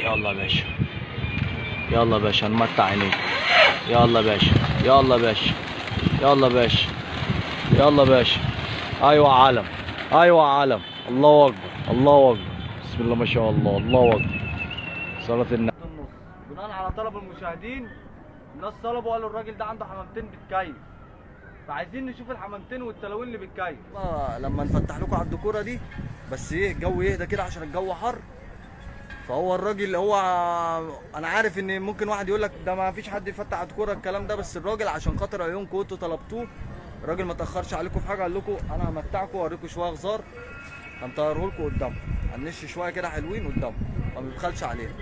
يلا يا باشا، يلا يا باشا نمتع عينيك. يلا يا باشا، يلا يا باشا، يلا يا باشا، يلا يا باشا. ايوه علم، ايوه علم. الله اكبر، الله اكبر، بسم الله ما شاء الله، الله اكبر. صلاة النبي. بناء على طلب المشاهدين، الناس طلبوا قالوا الراجل ده عنده حمامتين بتكيف، فعايزين نشوف الحمامتين والتلاوين اللي بتكيف. لما نفتح لكم على الديكوره دي، بس ايه الجو يهدى كده عشان الجو حر. فهو الراجل انا عارف ان ممكن واحد يقول لك ده ما فيش حد يفتح على الديكوره الكلام ده، بس الراجل عشان خاطر عيونكم انتوا طلبتوه، الراجل ما تاخرش عليكم في حاجه، قال لكم انا همتعكم واوريكم شويه غزار هنطيره لكم قدامكم، هنمشي شويه كده حلوين قدامكم ما بيبخلش علينا.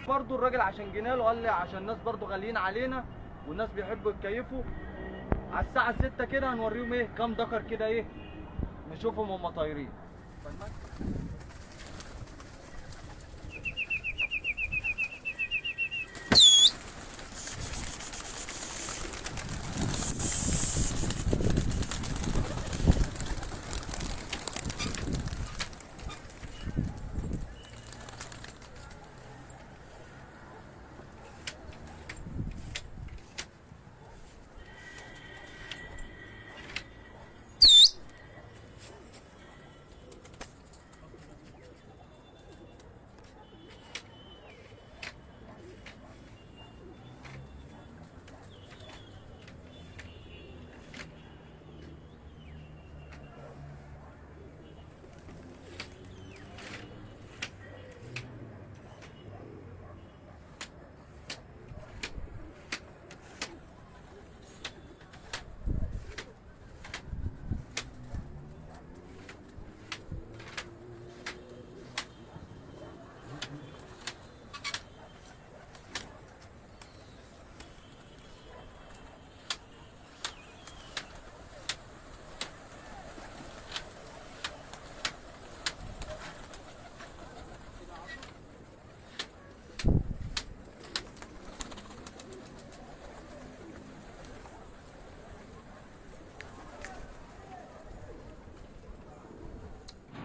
برضو الراجل عشان جينا له قال لي عشان الناس برضو غاليين علينا والناس بيحبوا يتكيفوا، على الساعه 6 كده هنوريهم ايه كام دكر كده ايه نشوفهم هم طايرين.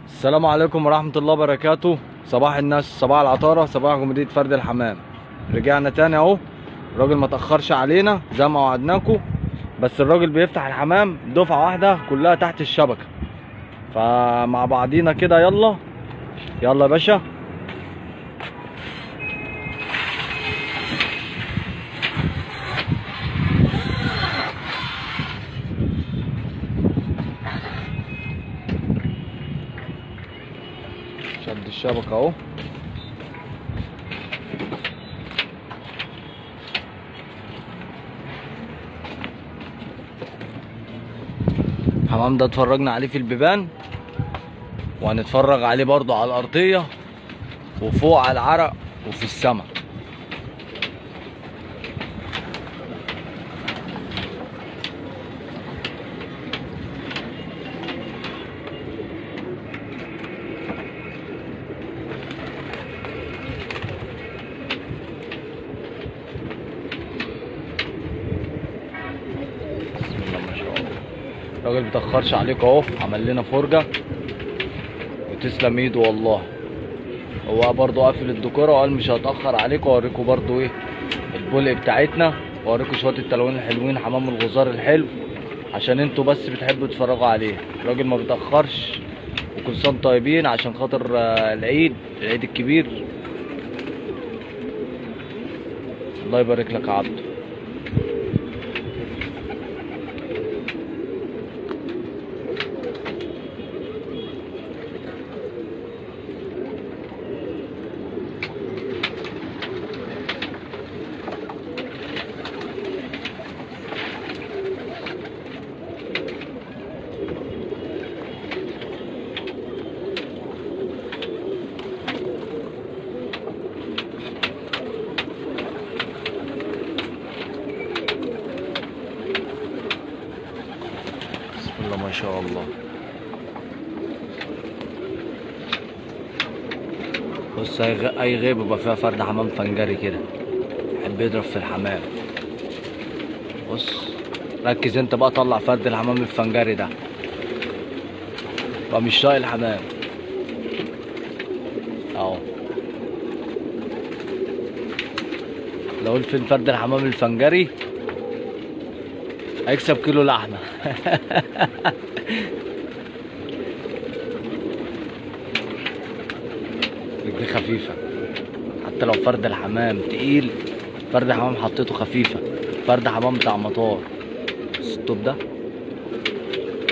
السلام عليكم ورحمة الله وبركاته. صباح الناس، صباح العطارة، صباح جمهورية فرد الحمام. رجعنا تاني اهو. الراجل ما تأخرش علينا زي ما وعدناكم، بس الراجل بيفتح الحمام دفعة واحدة كلها تحت الشبكة، فمع بعضينا كده يلا يلا يا باشا. شد الشبكة اهو. الحمام ده اتفرجنا عليه في البيبان، وهنتفرج عليه برضو على الأرضية وفوق على العرق وفي السما. الراجل متأخرش عليك اهو، عمل لنا فرجة وتسلم ايده والله. هو برضو قافل الديكوره وقال مش هتأخر عليكم، واوريكم برضو ايه البلق بتاعتنا، واوريكم شوية التلوين الحلوين، حمام الغزار الحلو عشان انتوا بس بتحبوا تتفرجوا عليه. الراجل ما بيتأخرش، وكل سنة طيبين عشان خاطر العيد الكبير. الله يبارك لك يا عبده. ما شاء الله. بص اي غيب يبقى فيها فرد حمام فنجري كده يحب يضرب في الحمام. بص ركز انت بقى، طلع فرد الحمام الفنجري ده بقى مش طايق الحمام اهو. لو في فرد الحمام الفنجري هيكسب كيلو لحمه. رجليه خفيفه، حتى لو فرد الحمام تقيل، فرد الحمام حطيته خفيفه، فرد حمام بتاع مطار. بس التوب ده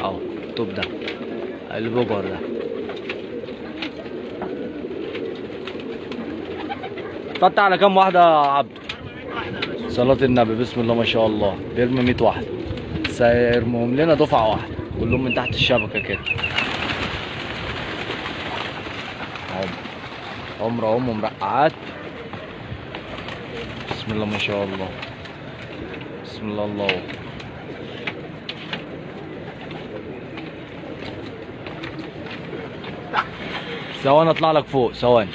اهو، التوب ده البجر ده فتح على كام واحده يا عبد؟ صلاة النبي، بسم الله ما شاء الله، بيرمي 100 واحده، سيرمهم لنا دفعه واحده كلهم من تحت الشبكه كده. عمر اهم ومرقعات، بسم الله ما شاء الله، بسم الله الله. ثواني اطلع لك فوق، ثواني.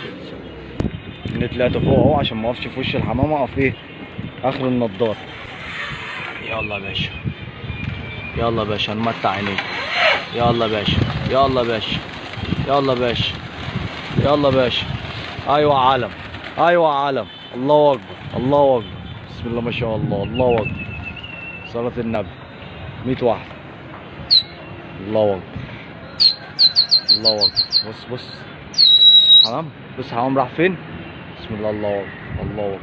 اني طلعت فوق اهو عشان ما اقفش في وش الحمامه، اقف ايه اخر النضاره. يلا يا باشا، يلا يا باشا نمتع عينيك. يلا يا باشا، يلا يا باشا، يلا يا باشا، يلا يا باشا. ايوه يا علم، ايوه يا علم. الله اكبر، الله اكبر، بسم الله ما شاء الله، الله اكبر. صلاة النبي 100 واحده، الله اكبر، الله اكبر. بص بص حمام، بص حمام راح فين، بسم الله الله اكبر، الله اكبر.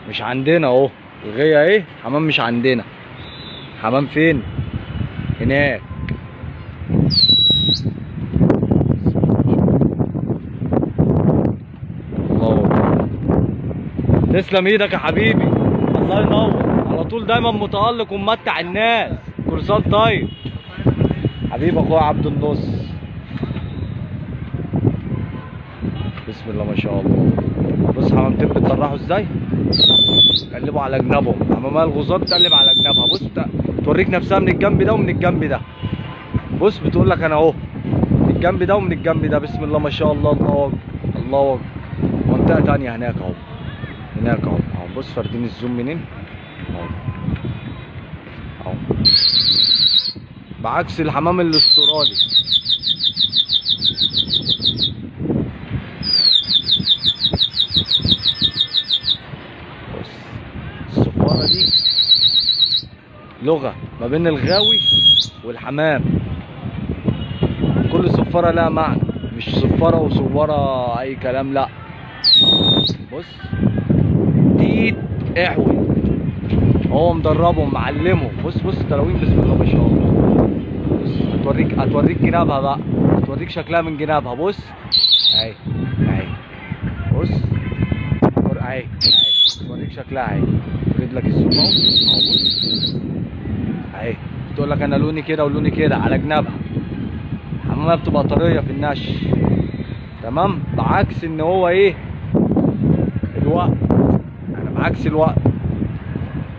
مش عندنا اهو الغيه ايه، حمام مش عندنا. حمام فين؟ هناك. الله اكبر، تسلم ايدك يا حبيبي، الله ينور. على طول دايما متألق وممتع الناس، كل سنه طيب حبيبي اخويا عبد النص. بسم الله ما شاء الله. بص حمامتين بتطرحوا ازاي، قلبوا على جنابهم. حمامات الغزار بتقلب على جنابها، بص توريك نفسها من الجنب ده ومن الجنب ده. بص بتقول لك انا اهو من الجنب ده ومن الجنب ده، بسم الله ما شاء الله، الله اكبر، الله اكبر. منطقه تانيه هناك اهو، هناك اهو، اهو بص فاردين الزوم منين اهو، اهو بعكس الحمام الاسترالي. بص الصفاره دي لغه ما بين الغاوي والحمام، كل صفاره لها معنى، مش صفاره وصوره اي كلام، لا. بص تيت احوي، هو مدربهم معلمهم. بص بص تلاوين، بسم الله ما شاء الله. بص هتوريك جنابها بقى، هتوريك شكلها من جنابها. بص اهي اهي، بص اهي اهي، هتوريك شكلها اهي. افرد لك الزوم اهو، اهو بص اهي. بتقول لك انا لوني كده ولوني كده على جنابها. الحمامه بتبقى طريه في النش، تمام، بعكس ان هو ايه الوقت، انا بعكس الوقت.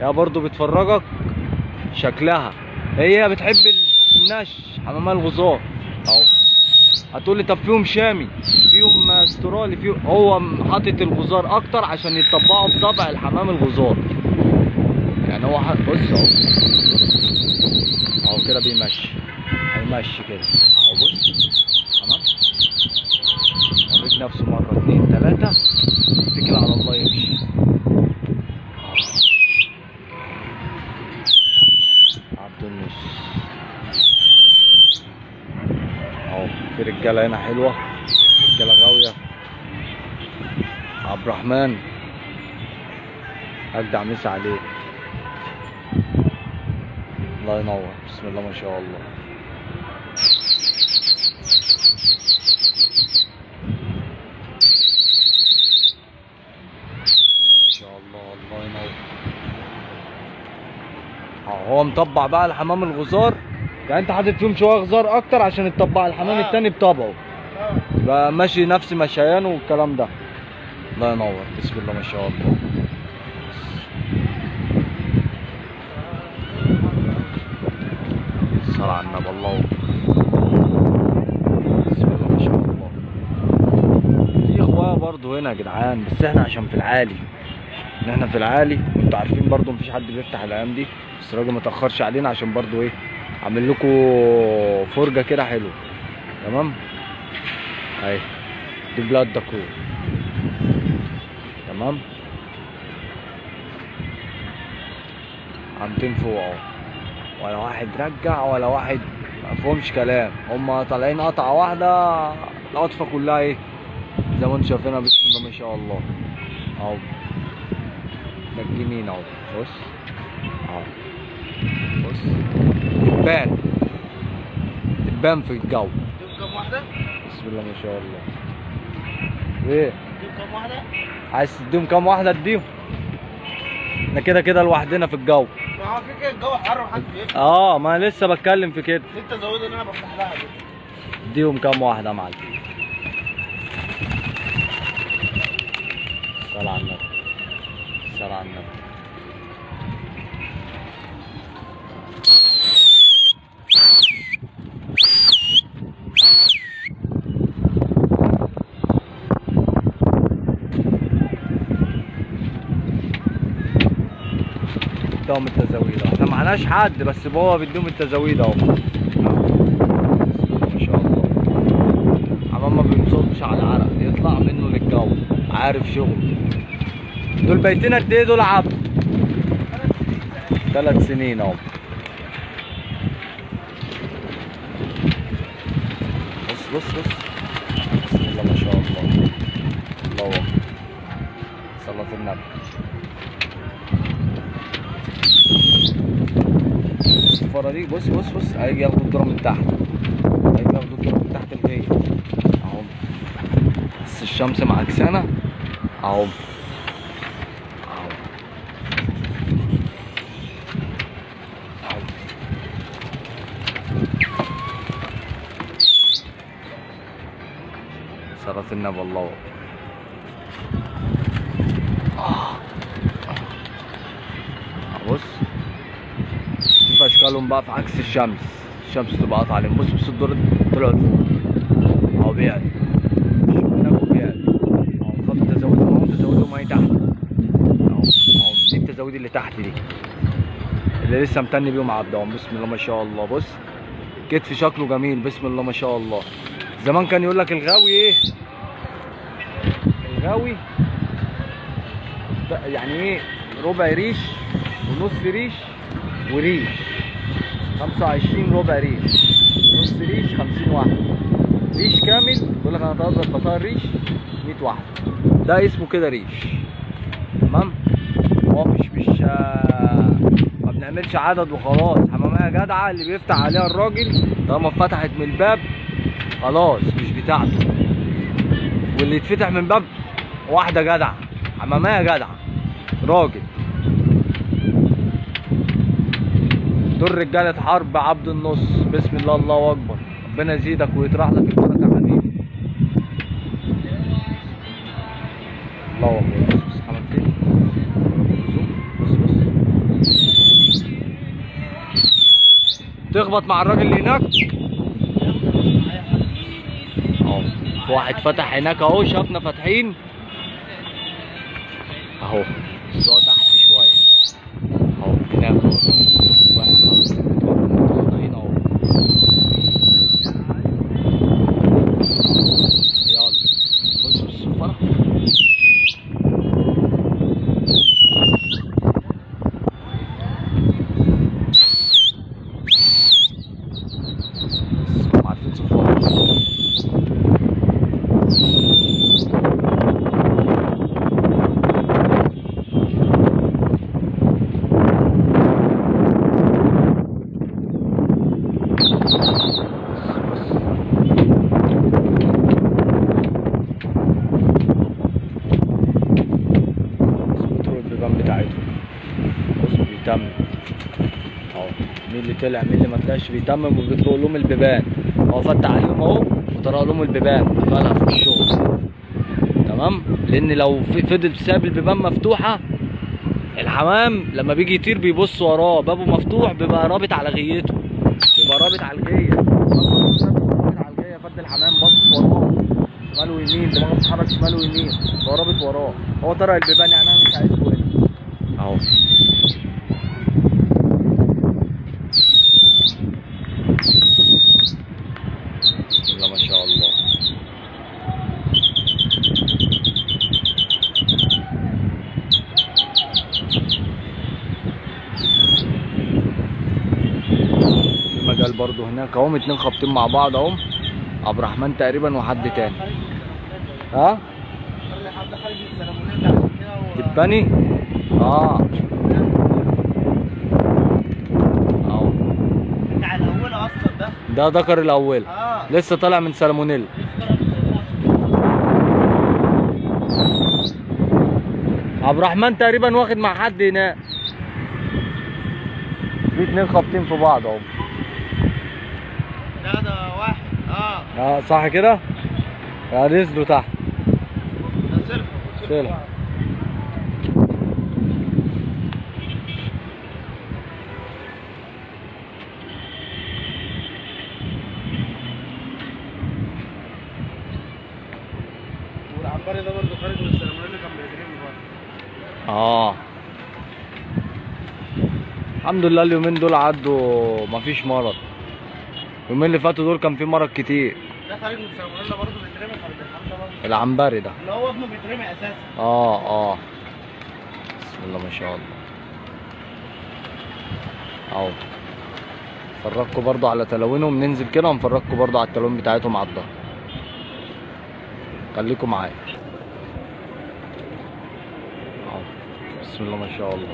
هي برضو بتفرجك شكلها، هي بتحب النش حمامات الغزار اهو. هتقول لي طب فيهم شامي، فيهم استرالي، فيهم، هو حاطط الغزار اكتر عشان يطبقوا بطبع الحمام الغزار. يعني هو بص اهو، اهو كده بيمشي، هيمشي كده اهو. بص تمام، وريك نفسه مره اتنين تلاته، اتكل على الله يمشي. عبد النص اهو. في رجاله هنا حلوه، رجاله غاويه. عبد الرحمن اجدع مسا عليك، الله ينور، بسم الله ما شاء الله. بسم الله ما شاء الله، الله ينور. هو مطبع بقى الحمام الغزار، يعني انت حاطط فيهم شويه غزار اكتر عشان تطبع الحمام التاني بطبعه، يبقى ماشي نفس مشيانه والكلام ده. الله ينور، بسم الله ما شاء الله. الصلاة على النبي، الله اكبر، بسم الله ما شاء الله. في اخويا برضه هنا يا جدعان، بس احنا عشان في العالي، ان احنا في العالي انتوا عارفين برضه مفيش حد بيفتح الايام دي، بس الراجل متاخرش علينا عشان برضه ايه عامل لكم فرجه كده حلوه، تمام. اهي دي بلاد دكور. تمام. عمتين فوق اهو، ولا واحد رجع ولا واحد مفهومش كلام، هما طالعين قطعة واحدة، القطفة كلها ايه زي ما انتم شايفينها بسم الله ما شاء الله اهو. ده الجمين اهو، بص اهو، بص دبان في الجو. تديهم كام واحدة؟ بسم الله ما شاء الله. ايه؟ تديهم كام واحدة؟ عايز تديهم كام واحدة اديهم. احنا كده كده لوحدنا في الجو. ما هو كده الجو حر ومحدش بيفتح. ما انا لسه بتكلم في كده. انت زود اللي انا بفتح لها دي. اديهم كام واحدة يا معلم. صلاة على النبي، صلاة على النبي. بيديهم التزاويد اهو، احنا معناش حد بس بابا بيديهم التزاويد اهو. ما شاء الله. عمام ما بينصبش على العرق، يطلع منه للجو، عارف شغله. دول بايتين قد ايه دول يا عبد؟ 3 سنين اهو. بص بص بص، بسم الله ما شاء الله، الله اكبر، صلاة النبي. الصفارة دي بص بص بص، هيجي ياخدوا الذرة من تحت، هيجي ياخدوا الذرة من تحت الغية اهو. بس الشمس معكسانة اهو اهو. صلاة النبي الله اكبر. بص شوف اشكالهم بقى في عكس الشمس، الشمس تبقى قاطعه عليهم. بص بص الدور طلعوا لفوق اهو، بيعلى شوف هناك وبيعلى اهو. خط تزاويدهم اهو، تزاويدهم اهي تحت اهو اهو. دي التزاويد اللي تحت دي اللي لسه متني بيهم عبدهم. بسم الله ما شاء الله. بص كتف شكله جميل بسم الله ما شاء الله. زمان كان يقول لك الغاوي ايه؟ الغاوي يعني ايه؟ ربع ريش ونص ريش وريش، 25 ربع ريش، نص ريش 50 واحدة، ريش كامل يقول لك انا هتقدر بطار ريش 100 واحدة. ده اسمه كده ريش، تمام. هو مش ما بنعملش عدد وخلاص. حمامية جدعة اللي بيفتح عليها الراجل طالما اتفتحت من الباب خلاص مش بتاعته، واللي يتفتح من باب واحدة جدعة، حمامية جدعة راجل. دول رجالة حرب عبد النص. بسم الله الله اكبر، ربنا يزيدك ويطرح لك البركة يا حبيبي. الله اكبر. بص بص حمامتين، بص بص تخبط مع الراجل اللي هناك اهو. في واحد فتح هناك اهو، شافنا فاتحين اهو، بس هو تحت شوية اهو هناك اهو. واحد خلاص طالعين اهو. يلا بص بص الصفارة عارفين صفارة. بص بيتمم اهو، مين اللي طلع مين اللي ما طلعش بيتمم وبيطرق لهم البيبان. هو فتح عليهم اهو وطرق لهم البيبان، قفلها في الشغل تمام. لان لو فضل ساب البيبان مفتوحه الحمام لما بيجي يطير بيبص وراه، بابه مفتوح بيبقى رابط على غيته، بيبقى رابط على الغيه، رابط على الغيه. فد الحمام بص وراه شمال ويمين، دماغه بتتحرك شمال ويمين، هو رابط وراه. هو طرق البيبان يعني انا مش عايزه هنا اهو. بسم الله ما شاء الله. برضو هناك اهم، اتنين خابطين مع بعض اهم، عبد الرحمن تقريبا وحد تاني. ها حد خارج من السلمونيلا عشان كده تباني. اه اهو بتاع الاول اصلا ده. ده ذكر الاول لسه طالع من سالمونيلا. عبد الرحمن تقريبا واخد مع حد هناك، في اتنين خابطين في بعض اهو. لا ده واحد. صح كده، نزلوا تحت. ده سلح. والعنبري ده برضه خارج من السلمونيلا كان بيجري برضه. الحمد لله اليومين دول عدوا مفيش مرض، اليومين اللي فاتوا دول كان في مرض كتير. ده خارج من السلمونيلا برضه بيترمي خارج الحمد برضه. العنبري ده اللي هو ابنه بيترمي اساسا. بسم الله ما شاء الله. اهو نفرجكوا برضو على تلوينهم، ننزل كده ونفرجكوا برضو على التلوين بتاعتهم على الظهر، خليكم معايا. اهو بسم الله ما شاء الله.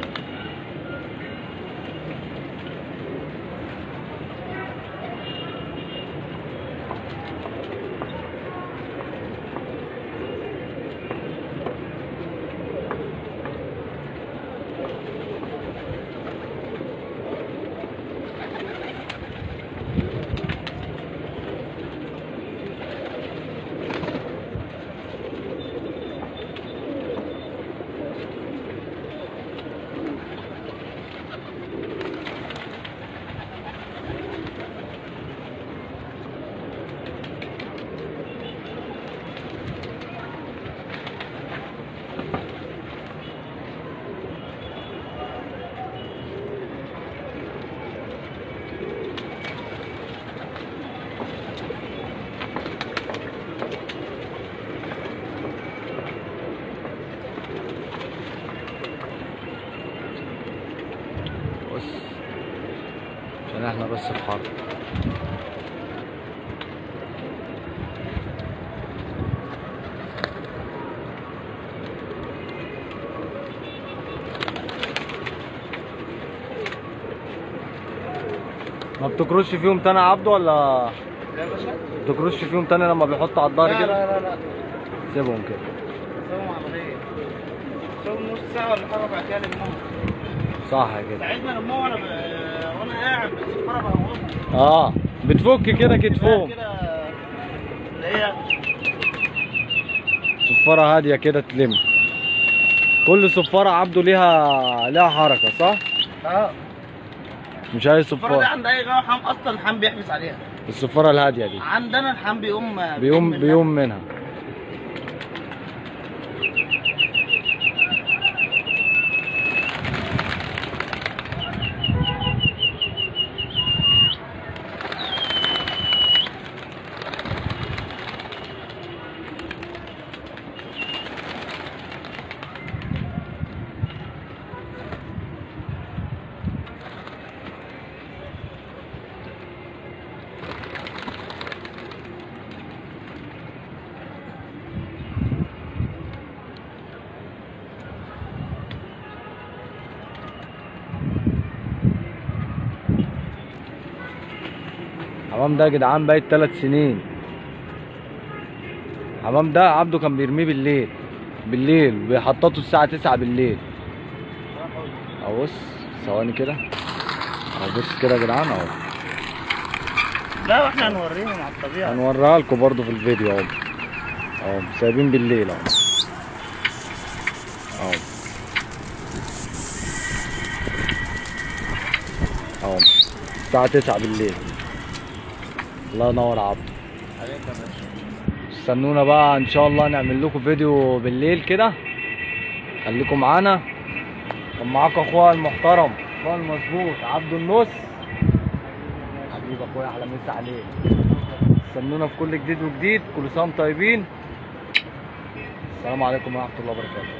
عشان احنا بس في حرب. ما بتكرش فيهم تاني يا عبده ولا؟ يا باشا ما بتكرش فيهم تاني لما بيحطوا على الظهر كده؟ لا سيبهم كده. سيبهم عملية. سيبهم نص ساعة ولا حاجة بعد كده لمهم. صح كده. ساعدنا لمهم وانا قاعد بالصفارة بهوهم. بتفك كده كتفهم. كده اللي هي صفارة هادية كده تلم. كل صفارة عبده ليها حركة صح؟ مش أي الصفارة دي صفارة. عند أي جوه حام أصلا الحام بيحبس عليها. الصفارة الهادية دي عندنا الحام بيقوم منها. حمام ده يا جدعان بقت 3 سنين. حمام ده عبده كان بيرميه بالليل بيحططه الساعة 9 بالليل. اهو بص ثواني كده، اهو بص كده يا جدعان اهو. لا واحنا هنوريهم على الطبيعة. هنوريها لكم برضه في الفيديو اهو. اهو سايبين بالليل اهو. اهو الساعة 9 بالليل. الله ينور عبد. استنونا بقى ان شاء الله نعمل لكم فيديو بالليل كده، خليكم معانا. كان معاكم اخويا المحترم اخويا المظبوط عبد النص حبيب اخويا، احلى مسا عليك. استنونا في كل جديد وجديد، كل سنه وانتم طيبين. السلام عليكم ورحمه الله وبركاته.